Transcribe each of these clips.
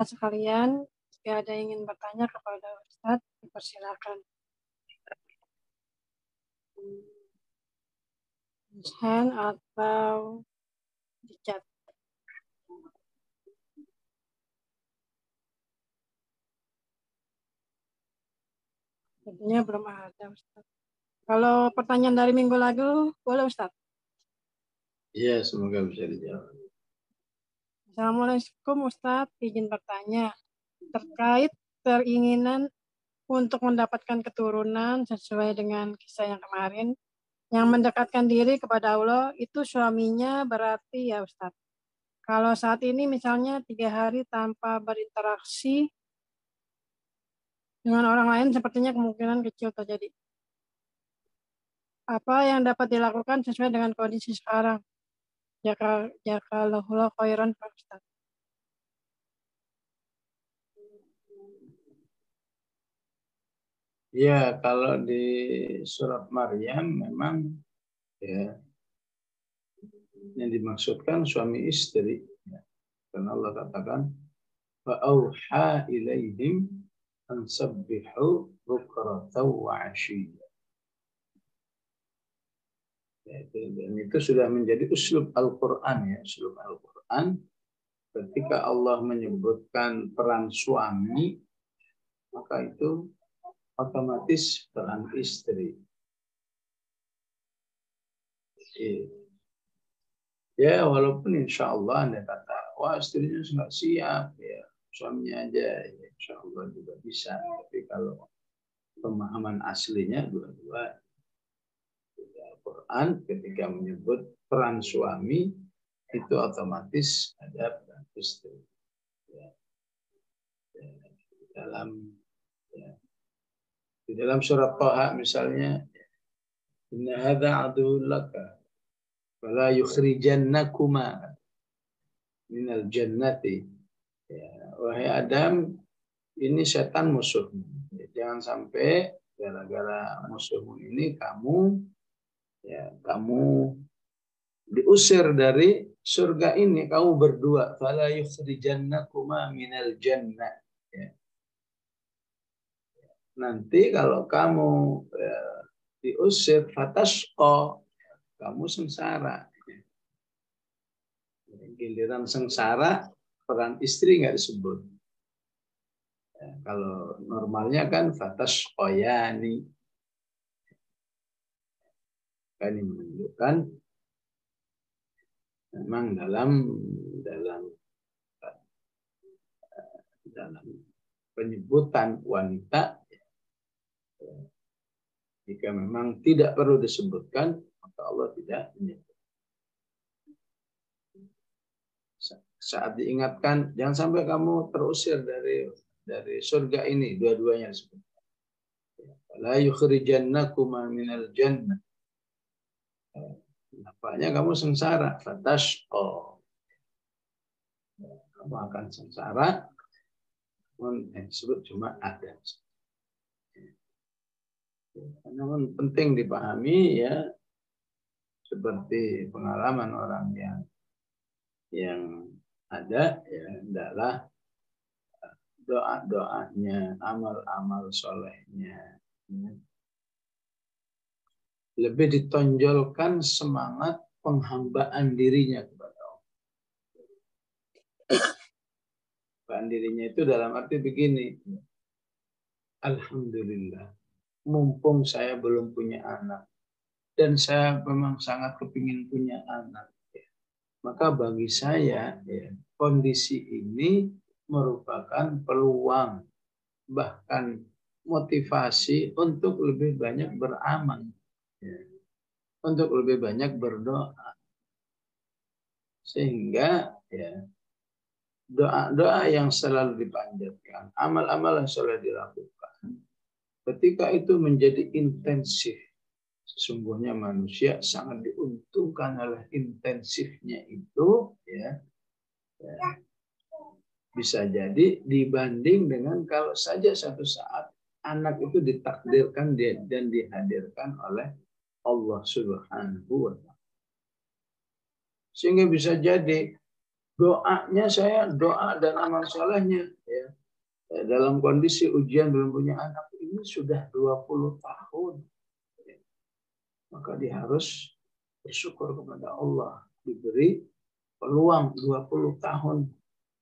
sekalian, jika ada yang ingin bertanya kepada Ustadz, dipersilakan. Hand atau di chat. Tentunya belum ada, Ustadz. Kalau pertanyaan dari minggu lalu, boleh Ustadz? Iya, semoga bisa dijawab. Assalamualaikum Ustadz, izin bertanya. Terkait keinginan untuk mendapatkan keturunan sesuai dengan kisah yang kemarin, yang mendekatkan diri kepada Allah, itu suaminya berarti ya Ustadz. Kalau saat ini misalnya 3 hari tanpa berinteraksi dengan orang lain, sepertinya kemungkinan kecil terjadi. Apa yang dapat dilakukan sesuai dengan kondisi sekarang? Jazakallahu khairan Pak Ustadz. Ya, kalau di surat Maryam memang ya yang dimaksudkan suami istri. Ya. Karena Allah katakan فَأَوْحَى إِلَيْهِمْ أَنْ سَبِّحُوا بُكْرَةً وَعَشِيًّا. Ya, dan itu sudah menjadi uslub Al-Quran ya, uslub Al-Quran. Ketika Allah menyebutkan peran suami, maka itu otomatis peran istri. Ya, walaupun insya Allah Anda kata, wah istrinya nggak siap, ya suaminya aja, ya, insya Allah juga bisa. Tapi kalau pemahaman aslinya dua-dua, Al-Quran ketika menyebut peran suami, itu otomatis ada peran istri. Ya. Ya. Ya. Di dalam surat Thaha misalnya, inna hadza aduwwun laka fala yukhrijannakuma minal jannati. Ya, wahai Adam, ini setan musuhmu. Ya, jangan sampai gara-gara musuhmu ini kamu diusir dari surga ini, kamu berdua. Fala yukhrijannakuma minal jannah. Ya. Nanti kalau kamu diusir fatasqa, kamu sengsara. Giliran sengsara, peran istri nggak disebut. Ya, kalau normalnya kan fatasqayani. Ini menunjukkan memang dalam penyebutan wanita, jika memang tidak perlu disebutkan, maka Allah tidak menyebut. Saat diingatkan, jangan sampai kamu terusir dari surga ini, dua-duanya disebutkan. La yukhrijannakuma minal jannah. Nampaknya kamu sengsara, fatashqa. Kamu akan sengsara, namun yang disebut cuma ada. Namun penting dipahami ya, seperti pengalaman orang yang ada ya, adalah doa-doanya, amal-amal solehnya. Lebih ditonjolkan semangat penghambaan dirinya kepada Allah. Penghambaan dirinya itu dalam arti begini, alhamdulillah, mumpung saya belum punya anak, dan saya memang sangat kepingin punya anak, maka bagi saya ya, kondisi ini merupakan peluang, bahkan motivasi untuk lebih banyak beramal, ya, untuk lebih banyak berdoa, sehingga ya doa-doa yang selalu dipanjatkan, amal-amal yang selalu dilakukan, ketika itu menjadi intensif, sesungguhnya manusia sangat diuntungkan oleh intensifnya itu, ya bisa jadi dibanding dengan kalau saja satu saat anak itu ditakdirkan dan dihadirkan oleh Allah Subhanahu wa Ta'ala. Sehingga bisa jadi doanya saya doa dan amal solehnya ya. Dalam kondisi ujian belum punya anak ini sudah 20 tahun. Maka dia harus bersyukur kepada Allah diberi peluang 20 tahun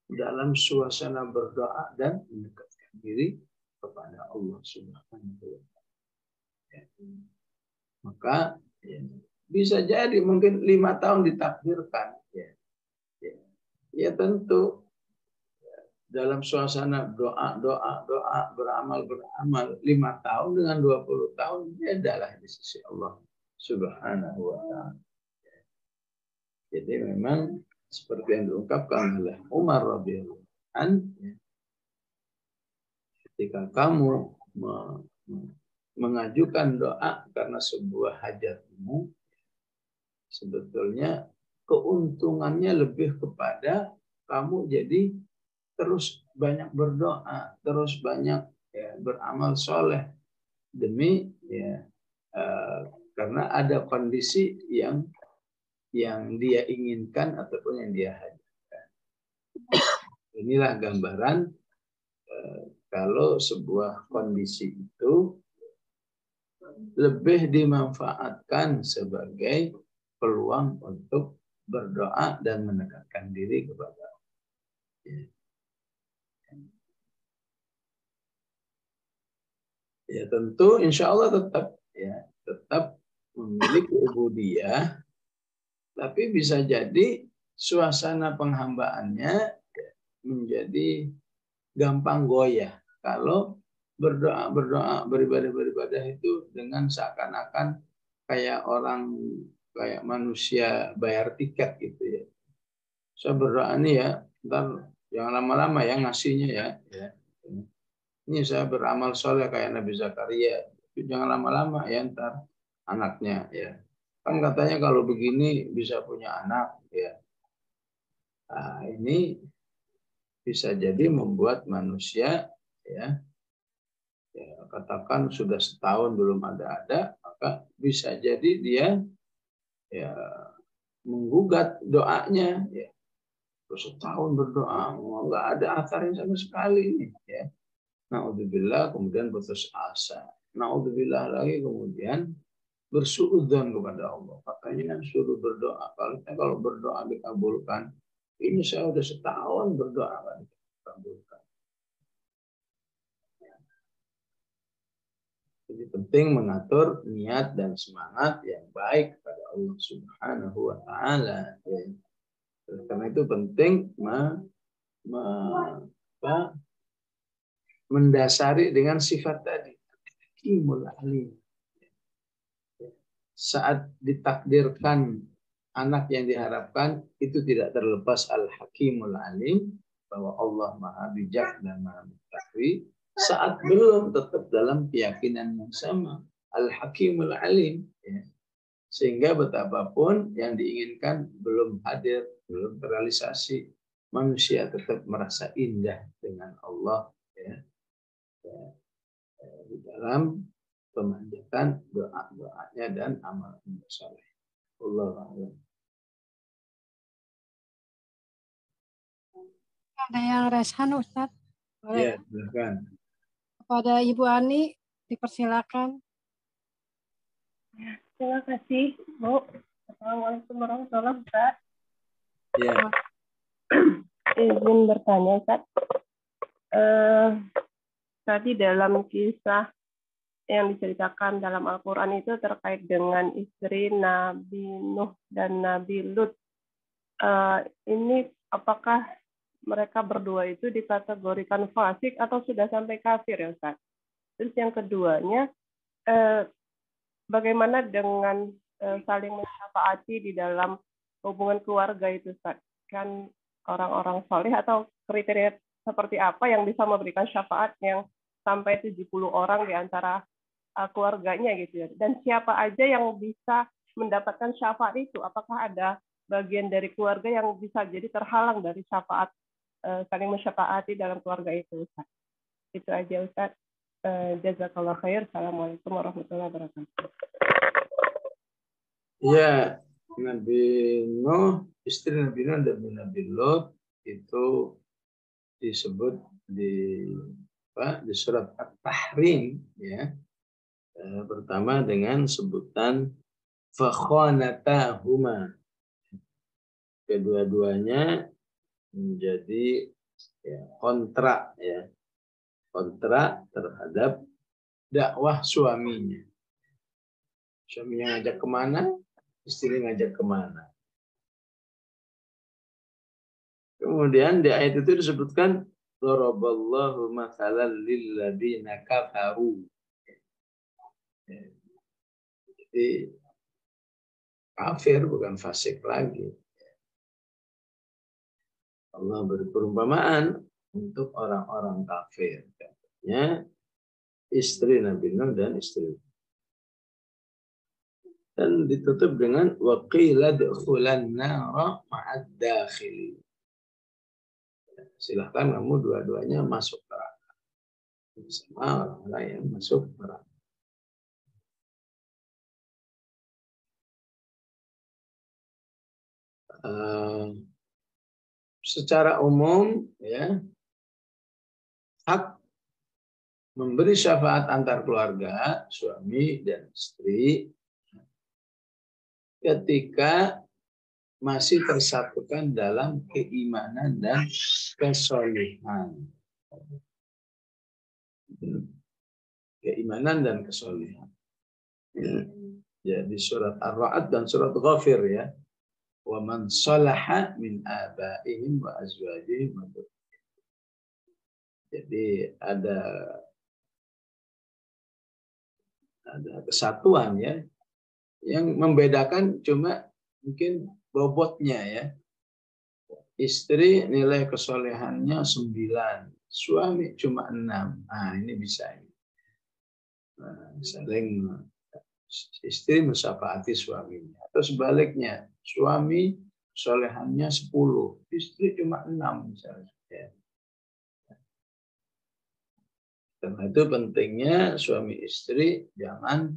dalam suasana berdoa dan mendekatkan diri kepada Allah Subhanahu wa Ta'ala. Maka ya, bisa jadi mungkin 5 tahun ditakdirkan ya tentu dalam suasana doa beramal 5 tahun dengan 20 tahun bedalah di sisi Allah Subhanahu wa Ta'ala. Jadi memang seperti yang diungkapkan oleh Umar radhiyallahu anhu, ketika kamu mengajukan doa karena sebuah hajatmu, sebetulnya keuntungannya lebih kepada kamu jadi terus banyak berdoa, terus banyak ya, beramal soleh demi ya karena ada kondisi yang dia inginkan ataupun yang dia hajatkan. Inilah gambaran kalau sebuah kondisi itu lebih dimanfaatkan sebagai peluang untuk berdoa dan mendekatkan diri kepada Allah. Ya tentu insya Allah tetap memiliki ubudiyah, tapi bisa jadi suasana penghambaannya menjadi gampang goyah kalau berdoa beribadah itu dengan seakan-akan kayak manusia bayar tiket gitu ya. Saya berdoa nih ya, ntar jangan lama-lama ya ngasihnya ya. Ini saya beramal soleh kayak Nabi Zakaria, jangan lama-lama ya ntar anaknya ya. Kan katanya kalau begini bisa punya anak ya. Nah, ini bisa jadi membuat manusia ya katakan sudah setahun belum ada, maka bisa jadi dia ya menggugat doanya ya. Terus setahun berdoa nggak ada asarnya sama sekali nih ya. Naudzubillah, kemudian putus asa. Naudzubillah lagi, kemudian bersuudzon kepada Allah. Katanya suruh berdoa. Kalau berdoa dikabulkan, ini saya udah setahun berdoa kan dikabulkan. Jadi penting mengatur niat dan semangat yang baik kepada Allah Subhanahu wa Ta'ala. Karena itu penting mendasari dengan sifat tadi. Hakimul Alim. Saat ditakdirkan anak yang diharapkan, itu tidak terlepas Al-Hakimul Alim, bahwa Allah Maha Bijak dan Maha Mengetahui. Saat belum, tetap dalam keyakinan yang sama, Al-Hakimul Alim. Ya. Sehingga betapapun yang diinginkan belum hadir, belum terrealisasi, manusia tetap merasa indah dengan Allah ya. Di dalam pemanjatan doa-doanya dan amal soleh. Allahu a'lam. Ada yang resan Ustadz? Ya, silakan. Kepada Ibu Ani, dipersilakan. Terima kasih, Bu. Assalamualaikum warahmatullahi wabarakatuh. Ya. Izin bertanya, Ustaz. Tadi dalam kisah yang diceritakan dalam Al-Quran itu terkait dengan istri Nabi Nuh dan Nabi Lut. Ini apakah mereka berdua itu dikategorikan fasik atau sudah sampai kafir ya Ustaz? Terus yang keduanya, bagaimana dengan saling mensyafaati di dalam hubungan keluarga itu Ustaz? Kan orang-orang soleh atau kriteria seperti apa yang bisa memberikan syafaat yang sampai 70 orang di antara keluarganya gitu ya. Dan siapa aja yang bisa mendapatkan syafaat itu? Apakah ada bagian dari keluarga yang bisa jadi terhalang dari syafaat saling mensyafaati dalam keluarga itu Ustaz? Itu aja Ustaz. Jazakallah khair. Assalamualaikum warahmatullahi wabarakatuh. Ya, Nabi Nuh, istri Nabi Nuh dan Nabi Lot itu disebut di surat At-Tahrim ya. Pertama dengan sebutan fakhanatahuma. Kedua-duanya menjadi ya, kontrak terhadap dakwah suaminya. Suaminya ngajak kemana, istri ngajak kemana. Kemudian di ayat itu disebutkan daraballahu mathalan lil ladzina kafaru. Jadi kafir bukan fasik lagi. Allah beri perumpamaan untuk orang-orang kafir. Contohnya istri Nabi Nuh dan istri. Dan ditutup dengan waqila dukhulan nara ma'ad dakhili. Silahkan kamu dua-duanya masuk neraka. Sama orang-orang yang masuk neraka. Secara umum ya hak memberi syafaat antar keluarga suami dan istri ketika masih tersatukan dalam keimanan dan kesolihan. Keimanan dan kesolihan. Ya, di surat Ar-Ra'd dan surat Ghafir ya. Wa man salaha min abaihim wa azwajihim. Jadi ada kesatuan ya. Yang membedakan cuma mungkin bobotnya ya. Istri nilai kesolehannya 9, suami cuma 6. Nah, ini bisa. Nah, saling istri mensyafati suaminya. Atau sebaliknya, suami kesolehannya 10, istri cuma 6 misalnya. Karena itu pentingnya suami istri jangan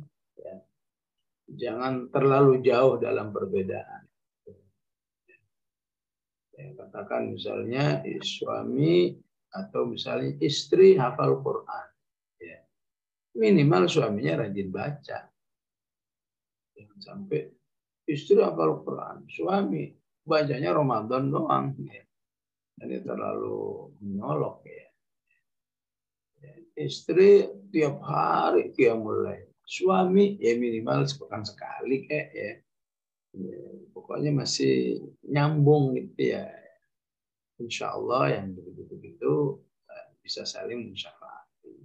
terlalu jauh dalam perbedaan. Ya, katakan misalnya suami atau misalnya istri hafal Quran. Ya. Minimal suaminya rajin baca. Jangan sampai istri hafal Quran, suami bacanya Ramadan doang. Ya. Ini terlalu menyolok ya. Istri tiap hari qiyamul lail. Suami ya minimal sepekan sekali kayak ya. Pokoknya masih nyambung gitu ya. Insya Allah yang begitu-begitu bisa saling mensyafati.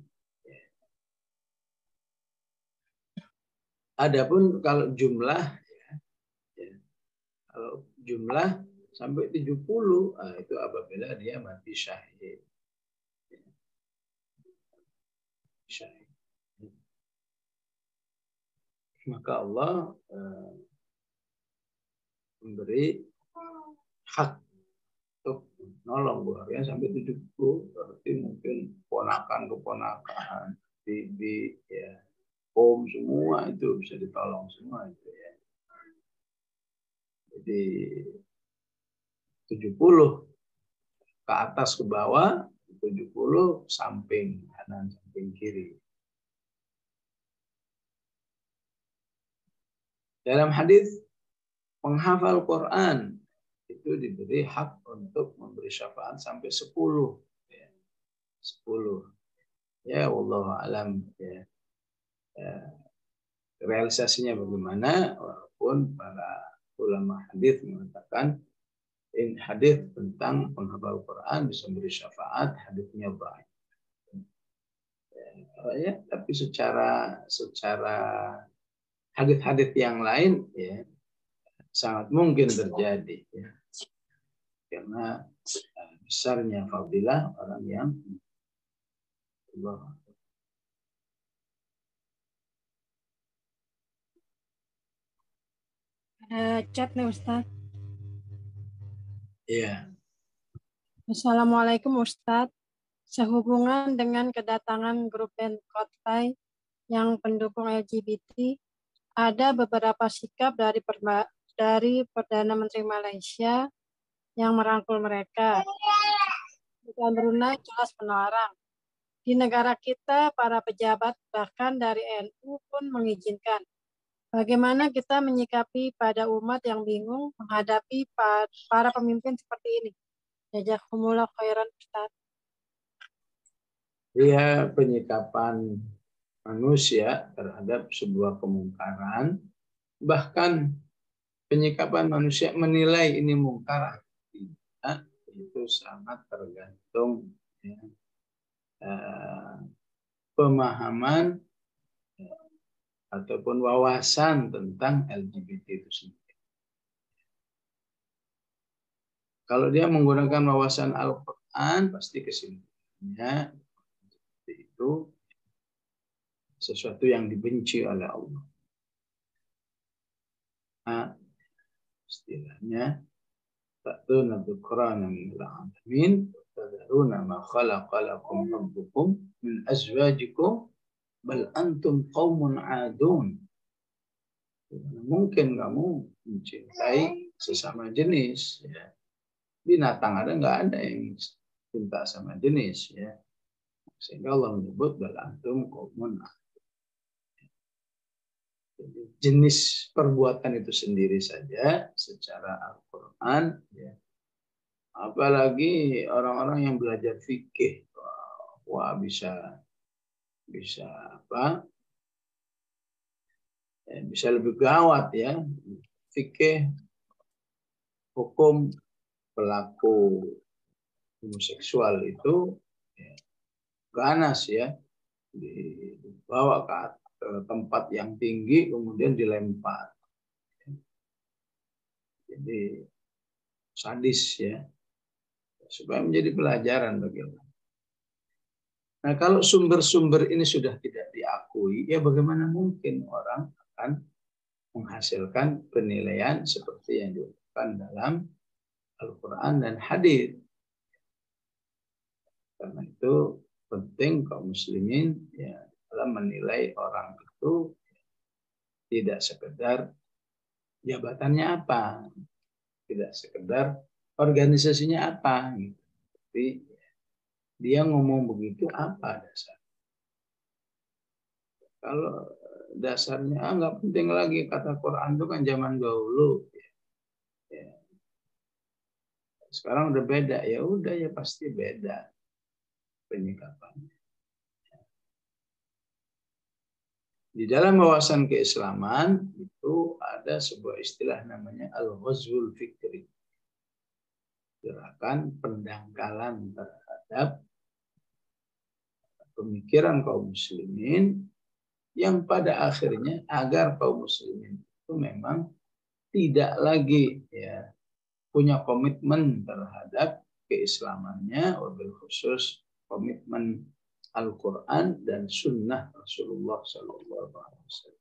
Adapun kalau jumlah kalau jumlah sampai 70 itu apabila dia mati syahid. Maka Allah memberi hak untuk nolong keluarga sampai 70, berarti mungkin keponakan, bibi, ya, om semua itu bisa ditolong semua itu ya. Jadi 70 ke atas ke bawah, 70 samping kanan samping kiri. Dalam hadis penghafal Quran itu diberi hak untuk memberi syafaat sampai 10. Ya. 10. Ya Allah alam ya. Realisasinya bagaimana? Walaupun para ulama hadis mengatakan hadis tentang penghafal Quran bisa memberi syafaat, hadisnya baik. Ya, tapi secara hadis-hadis yang lain ya sangat mungkin terjadi ya. Karena besarnya fadilah orang yang Allah. Ada chat nih Ustaz. Iya. Assalamualaikum Ustaz. Sehubungan dengan kedatangan grup band Coldplay yang pendukung LGBT, ada beberapa sikap dari Perdana Menteri Malaysia yang merangkul mereka. Bukan Brunei jelas melarang. Di negara kita, para pejabat bahkan dari NU pun mengizinkan. Bagaimana kita menyikapi pada umat yang bingung menghadapi para pemimpin seperti ini? Jazakumullah khairan, Ustaz. Dia penyikapan manusia terhadap sebuah kemungkaran, bahkan penyikapan manusia menilai ini mungkar tidak, itu sangat tergantung ya, pemahaman ataupun wawasan tentang LGBT itu sendiri. Kalau dia menggunakan wawasan Al-Quran, pasti kesimpulannya itu sesuatu yang dibenci oleh Allah. Nah, istilahnya ta'tuna dzukran min al-alamin wa tadharuna ma khalaqa lakum rabbukum min azwajikum bal antum qaumun adun. Mungkin kamu mencintai sesama jenis ya. Binatang ada nggak ada yang cinta sama jenis ya. Sehingga Allah menyebut bal antum qaumun adun. Jenis perbuatan itu sendiri saja secara Al-Quran ya. Apalagi orang-orang yang belajar fikih, wah bisa apa ya, bisa lebih gawat ya. Fikih hukum pelaku homoseksual itu ya, ganas ya, dibawa ke tempat yang tinggi kemudian dilempar. Jadi sadis ya, supaya menjadi pelajaran bagi orang. Nah, kalau sumber-sumber ini sudah tidak diakui, ya bagaimana mungkin orang akan menghasilkan penilaian seperti yang dilakukan dalam Al-Quran dan hadis. Karena itu penting kaum muslimin ya dalam menilai orang itu tidak sekedar jabatannya apa, tidak sekedar organisasinya apa, gitu. Tapi dia ngomong begitu apa dasar? Kalau dasarnya nggak penting lagi, kata Quran itu kan zaman dahulu. Ya. Sekarang udah beda, ya udah ya pasti beda penyikapannya. Di dalam wawasan keislaman itu ada sebuah istilah namanya al-ghazwul fikri. Gerakan pendangkalan terhadap pemikiran kaum muslimin yang pada akhirnya agar kaum muslimin itu memang tidak lagi ya punya komitmen terhadap keislamannya, wabil khusus komitmen Al-Quran dan Sunnah Rasulullah SAW.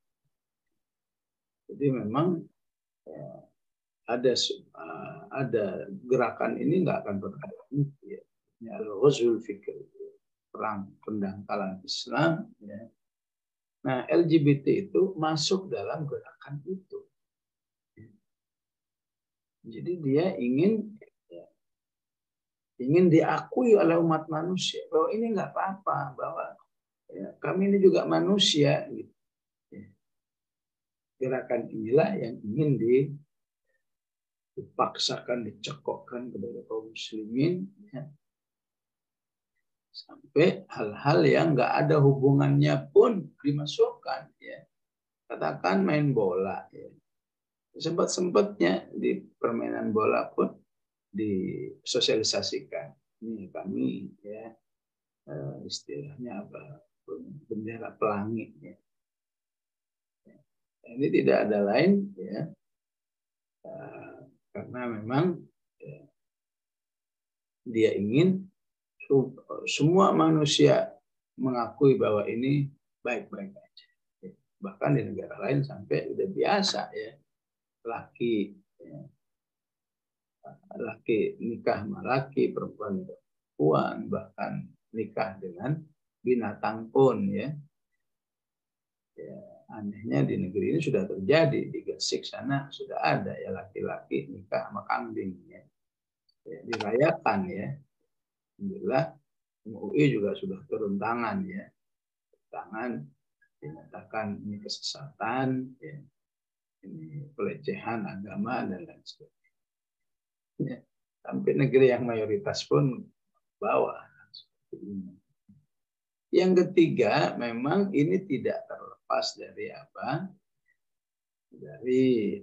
Jadi memang ya, ada gerakan ini nggak akan berhenti. Ya. Ini al-ghazwul fikr, perang pendangkalan Islam. Ya. Nah, LGBT itu masuk dalam gerakan itu. Jadi dia ingin diakui oleh umat manusia bahwa ini nggak apa-apa, bahwa ya, kami ini juga manusia. Gitu. Ya. Gerakan inilah yang ingin dipaksakan, dicekokkan kepada kaum muslimin, ya. Sampai hal-hal yang nggak ada hubungannya pun dimasukkan. Ya. Katakan main bola. Ya. Sempat-sempatnya di permainan bola pun disosialisasikan. Ini kami ya istilahnya apa, bendera pelangi. Ya. Ini tidak ada lain ya karena memang ya, dia ingin semua manusia mengakui bahwa ini baik-baik aja. Ya. Bahkan di negara lain sampai udah biasa ya laki nikah sama laki, perempuan perempuan, bahkan nikah dengan binatang pun ya. Anehnya di negeri ini sudah terjadi, di Gresik sana sudah ada ya laki-laki nikah sama kambing ya. Dirayakan ya. Alhamdulillah MUI juga sudah turun tangan ya. Tangan dinyatakan ini kesesatan ya. Ini pelecehan agama dan lain sebagainya. Sampai negeri yang mayoritas pun bawah. Yang ketiga, memang ini tidak terlepas dari apa? Dari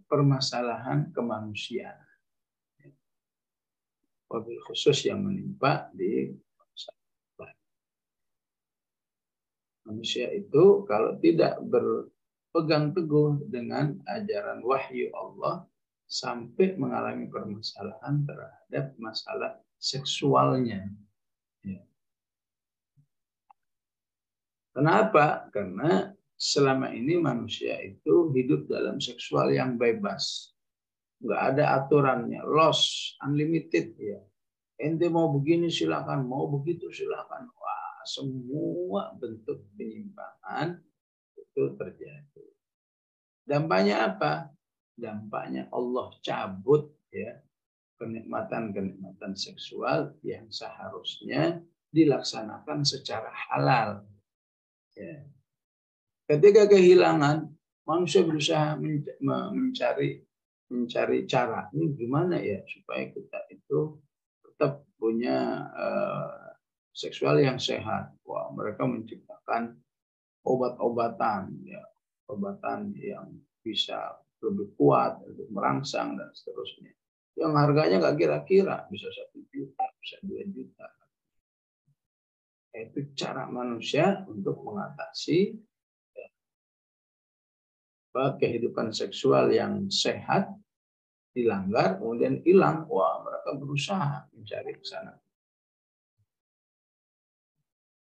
permasalahan kemanusiaan. Wabil khusus yang menimpa di manusia itu kalau tidak berpegang teguh dengan ajaran wahyu Allah sampai mengalami permasalahan terhadap masalah seksualnya. Ya. Kenapa? Karena selama ini manusia itu hidup dalam seksual yang bebas. Nggak ada aturannya, loss, unlimited ya. Ente mau begini silakan, mau begitu silakan. Wah, semua bentuk penyimpangan itu terjadi. Dampaknya apa? Dampaknya Allah cabut ya kenikmatan-kenikmatan seksual yang seharusnya dilaksanakan secara halal. Ya. Ketika kehilangan, manusia berusaha mencari cara. Ini gimana ya supaya kita itu tetap punya seksual yang sehat. Wah, mereka menciptakan obat-obatan, ya, obatan yang bisa lebih kuat untuk merangsang dan seterusnya. Yang harganya nggak kira-kira, bisa 1 juta, bisa 2 juta. Itu cara manusia untuk mengatasi kehidupan seksual yang sehat dilanggar, kemudian hilang. Wah, mereka berusaha mencari ke sana.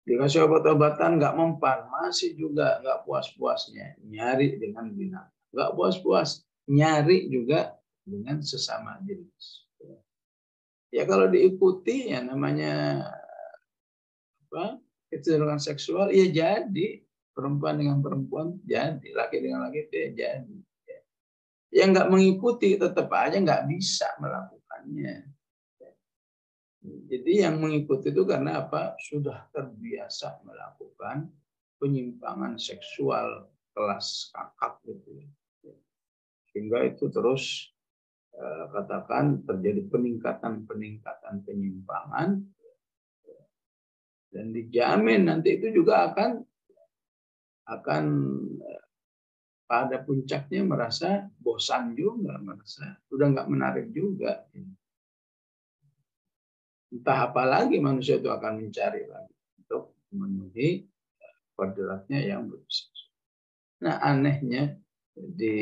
Dikasih obat-obatan nggak mempan, masih juga nggak puas-puasnya nyari dengan binatang. Nggak puas-puas, nyari juga dengan sesama jenis. Ya kalau diikuti ya namanya apa? Kecenderungan seksual, ya jadi perempuan dengan perempuan jadi, laki dengan laki itu ya jadi. Yang nggak mengikuti tetap aja nggak bisa melakukannya. Jadi yang mengikuti itu karena apa? Sudah terbiasa melakukan penyimpangan seksual kelas kakap gitu. Sehingga itu terus katakan terjadi peningkatan penyimpangan dan dijamin nanti itu juga akan pada puncaknya merasa bosan juga, merasa sudah nggak menarik juga. Entah apa lagi manusia itu akan mencari lagi untuk memenuhi kodratnya yang berusaha. Nah anehnya di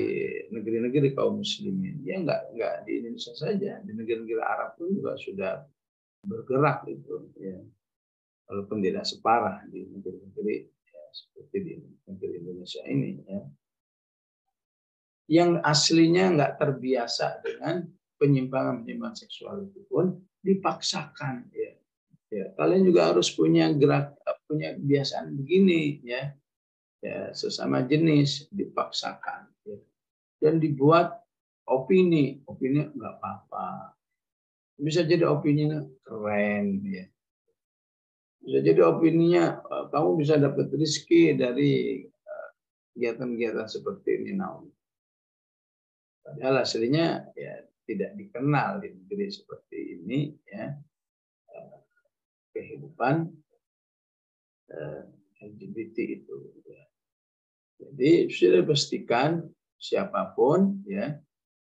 negeri-negeri kaum muslimin, ya nggak di Indonesia saja, di negeri-negeri Arab pun juga sudah bergerak itu, ya. Walaupun tidak separah di negeri-negeri ya, seperti di negeri Indonesia ini, ya. Yang aslinya nggak terbiasa dengan penyimpangan seksual itu pun dipaksakan, ya. Ya, kalian juga harus punya kebiasaan begini, ya. Ya, sesama jenis dipaksakan, ya. Dan dibuat opini nggak apa-apa, bisa jadi opininya keren, ya. Bisa jadi opininya kamu bisa dapat rezeki dari kegiatan-kegiatan seperti ini. Padahal aslinya ya tidak dikenal di negeri seperti ini, ya, kehidupan LGBT itu. Ya. Jadi sudah pastikan siapapun, ya,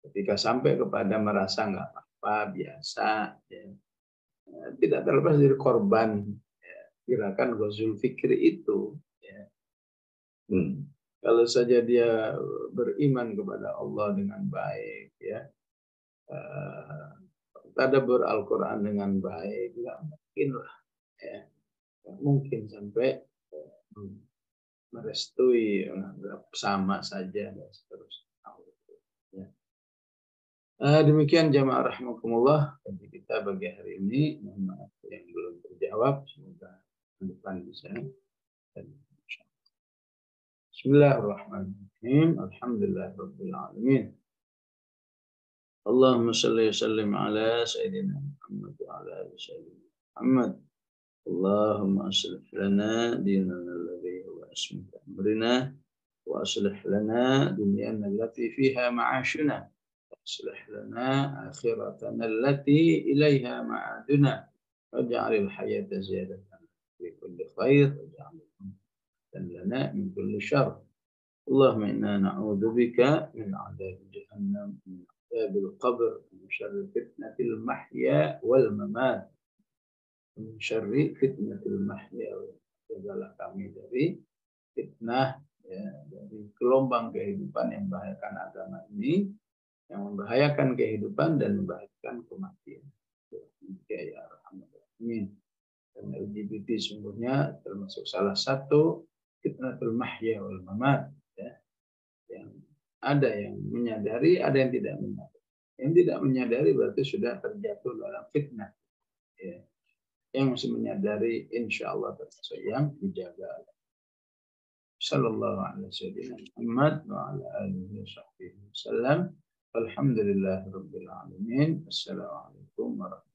ketika sampai kepada merasa nggak apa-apa, biasa, ya, tidak terlepas dari korban, ya, gerakan Ghazul Fikri itu. Ya. Kalau saja dia beriman kepada Allah dengan baik, ya, tadabbur Al-Quran dengan baik, nggak mungkin lah, ya, nggak mungkin sampai merestui, sama saja dan seterusnya. Ya. Demikian jamaah rahimakumullah bagi kita bagi hari ini. Mohon maaf yang belum terjawab, semoga ke depan bisa. Bismillahirrahmanirrahim. Alhamdulillahirabbil alamin. Allahumma shalli wa sallim ala sayyidina Muhammad wa ala ali sayyidina Muhammad. Allahumma aslih lana dinana alladhi huwa ismatu amrina wa aslih lana dunyana allati fiha ma'ashuna wa aslih lana akhiratana allati ilaiha ma'aduna waj'alil hayata ziyadatan fi kulli khair waj'al lana min kulli syarr. Allahumma inna na'udzu bika min 'adzabi jahannam عذاب القبر من شر فتنة المحيا والممات من شر فتنة المحيا والممات. Kami dari fitnah dari gelombang kehidupan yang membahayakan agama ini, yang membahayakan kehidupan dan membahayakan kematian. Ya Rahman. Dan LGBT sungguhnya termasuk salah satu fitnatul mahya wal mamat, ya, yang ada yang menyadari, ada yang tidak menyadari. Yang tidak menyadari berarti sudah terjatuh dalam fitnah. Ya. Yang masih menyadari, insya Allah termasuk yang dijaga. Sallallahu alaihi Muhammad wa ala alihi wa sallam. Alhamdulillahirabbil alamin. Assalamualaikum warahmatullahi wabarakatuh.